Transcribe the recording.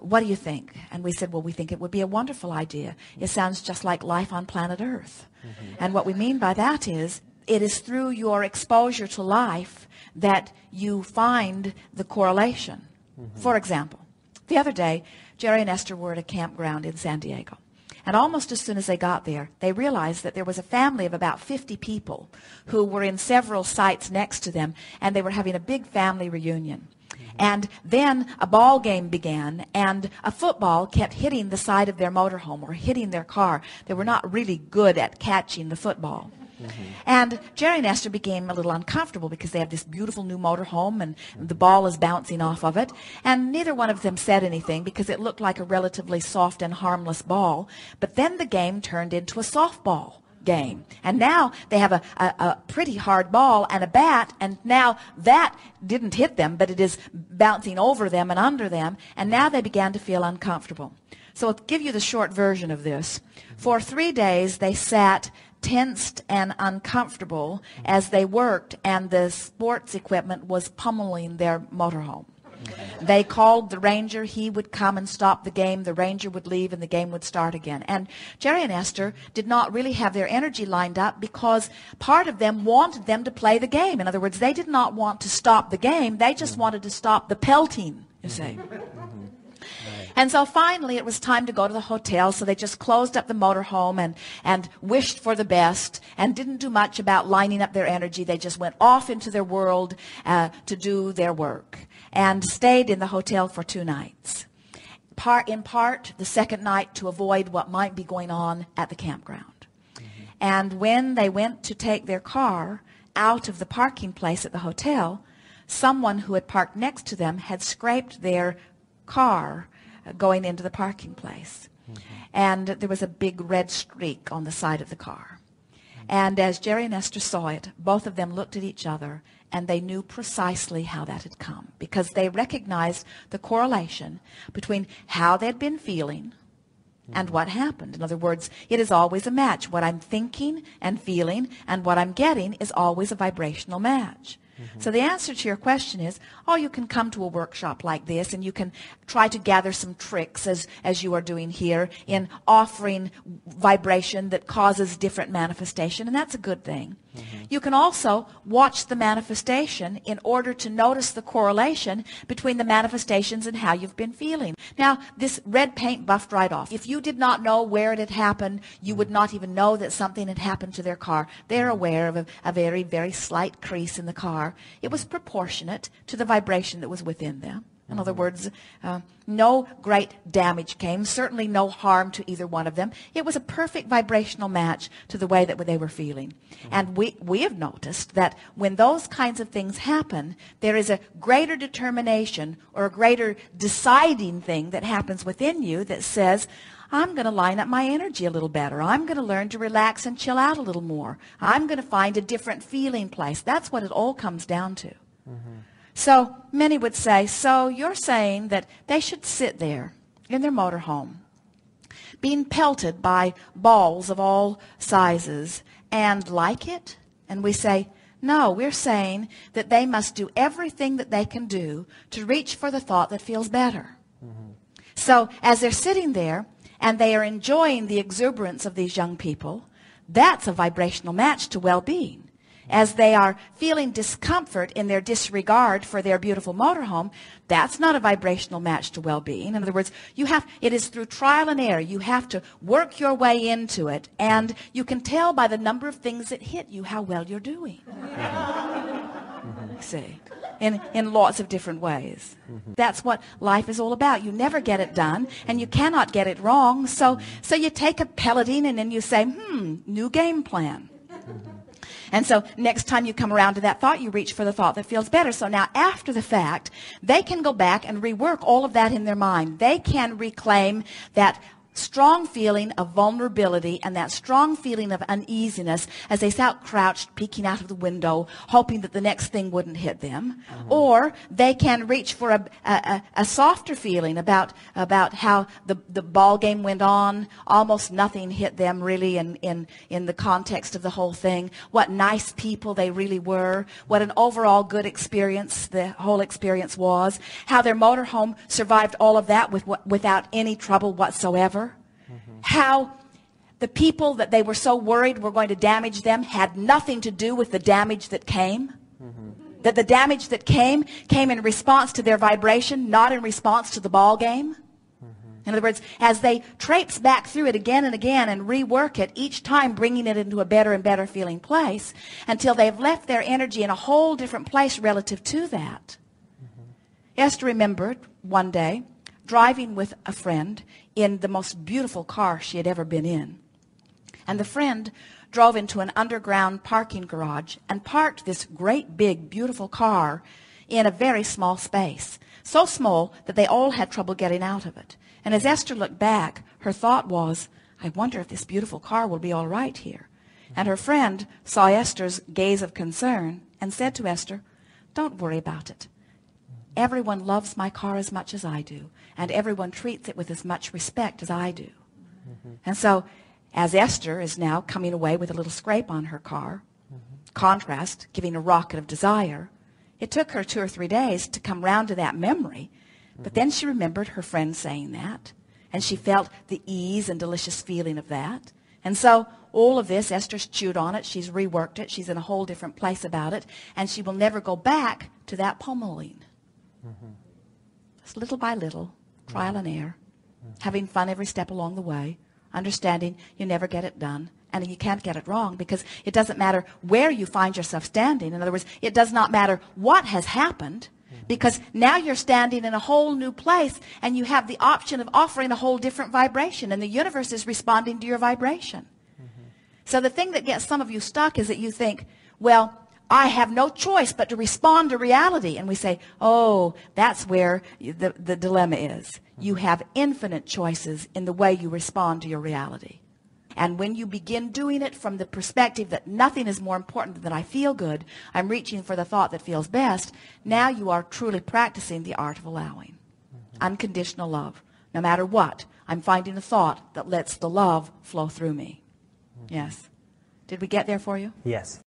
What do you think? And we said, well, we think it would be a wonderful idea. It sounds just like life on planet Earth. And what we mean by that is, it is through your exposure to life that you find the correlation. For example, the other day, Jerry and Esther were at a campground in San Diego. And almost as soon as they got there, they realized that there was a family of about 50 people who were in several sites next to them, and they were having a big family reunion. And then a ball game began, and a football kept hitting the side of their motorhome or hitting their car. They were not really good at catching the football. And Jerry and Esther became a little uncomfortable because they have this beautiful new motorhome and the ball is bouncing off of it. And neither one of them said anything because it looked like a relatively soft and harmless ball. But then the game turned into a softball game. And now they have a pretty hard ball and a bat, and now that didn't hit them, but it is bouncing over them and under them, and now they began to feel uncomfortable. So I'll give you the short version of this. For 3 days they sat tensed and uncomfortable as they worked, and the sports equipment was pummeling their motorhome. They called the ranger. He would come and stop the game. The ranger would leave and the game would start again. And Jerry and Esther did not really have their energy lined up because part of them wanted them to play the game. In other words, they did not want to stop the game. They just wanted to stop the pelting, you see. And so finally it was time to go to the hotel, so they just closed up the motorhome and wished for the best and didn't do much about lining up their energy. They just went off into their world to do their work and stayed in the hotel for 2 nights. In part, the second night to avoid what might be going on at the campground. And when they went to take their car out of the parking place at the hotel, someone who had parked next to them had scraped their car going into the parking place. And there was a big red streak on the side of the car. And as Jerry and Esther saw it, both of them looked at each other, and they knew precisely how that had come, because they recognized the correlation between how they'd been feeling and what happened. In other words, it is always a match. What I'm thinking and feeling and what I'm getting is always a vibrational match. So the answer to your question is, you can come to a workshop like this and you can try to gather some tricks as you are doing here in offering vibration that causes different manifestation, and that's a good thing. You can also watch the manifestation in order to notice the correlation between the manifestations and how you've been feeling. Now, this red paint buffed right off. If you did not know where it had happened, you would not even know that something had happened to their car. They're aware of a very, very slight crease in the car. It was proportionate to the vibration that was within them. In other words, no great damage came, certainly no harm to either one of them. It was a perfect vibrational match to the way that they were feeling. And we have noticed that when those kinds of things happen, there is a greater determination or a greater deciding thing that happens within you that says, I'm going to line up my energy a little better. I'm going to learn to relax and chill out a little more. I'm going to find a different feeling place. That's what it all comes down to. So many would say, so you're saying that they should sit there in their motorhome, being pelted by balls of all sizes, and like it? And we say, no, we're saying that they must do everything that they can do to reach for the thought that feels better. So as they're sitting there and they are enjoying the exuberance of these young people, that's a vibrational match to well-being. As they are feeling discomfort in their disregard for their beautiful motorhome, that's not a vibrational match to well-being. In other words, it is through trial and error. You have to work your way into it, and you can tell by the number of things that hit you how well you're doing. See, in lots of different ways. That's what life is all about. You never get it done, and you cannot get it wrong. So you take a pelleting, and then you say, new game plan. And so next time you come around to that thought, you reach for the thought that feels better. So now after the fact, they can go back and rework all of that in their mind. They can reclaim that strong feeling of vulnerability and that strong feeling of uneasiness as they sat crouched, peeking out of the window, hoping that the next thing wouldn't hit them. Or they can reach for a softer feeling about how the ball game went on. Almost nothing hit them really in the context of the whole thing. What nice people they really were. What an overall good experience the whole experience was. How their motorhome survived all of that without any trouble whatsoever. How the people that they were so worried were going to damage them had nothing to do with the damage that came. That the damage that came in response to their vibration, not in response to the ball game. In other words, as they traipse back through it again and again and rework it, each time bringing it into a better and better feeling place, until they've left their energy in a whole different place relative to that. Esther remembered one day driving with a friend in the most beautiful car she had ever been in. And the friend drove into an underground parking garage and parked this great big beautiful car in a very small space. So small that they all had trouble getting out of it. And as Esther looked back, her thought was, I wonder if this beautiful car will be all right here. And her friend saw Esther's gaze of concern and said to Esther, don't worry about it. Everyone loves my car as much as I do, and everyone treats it with as much respect as I do. And so, as Esther is now coming away with a little scrape on her car, contrast, giving a rocket of desire, it took her 2 or 3 days to come round to that memory. But then she remembered her friend saying that, and she felt the ease and delicious feeling of that. And so, all of this, Esther's chewed on it, she's reworked it, she's in a whole different place about it, and she will never go back to that pommeling. Just little by little, trial and error, having fun every step along the way, understanding you never get it done, and you can't get it wrong because it doesn't matter where you find yourself standing. In other words, it does not matter what has happened, because now you're standing in a whole new place and you have the option of offering a whole different vibration, and the universe is responding to your vibration. So the thing that gets some of you stuck is that you think, well, I have no choice but to respond to reality. And we say, oh, that's where the dilemma is. You have infinite choices in the way you respond to your reality. And when you begin doing it from the perspective that nothing is more important than I feel good, I'm reaching for the thought that feels best, now you are truly practicing the art of allowing. Unconditional love. No matter what, I'm finding a thought that lets the love flow through me. Yes. Did we get there for you? Yes.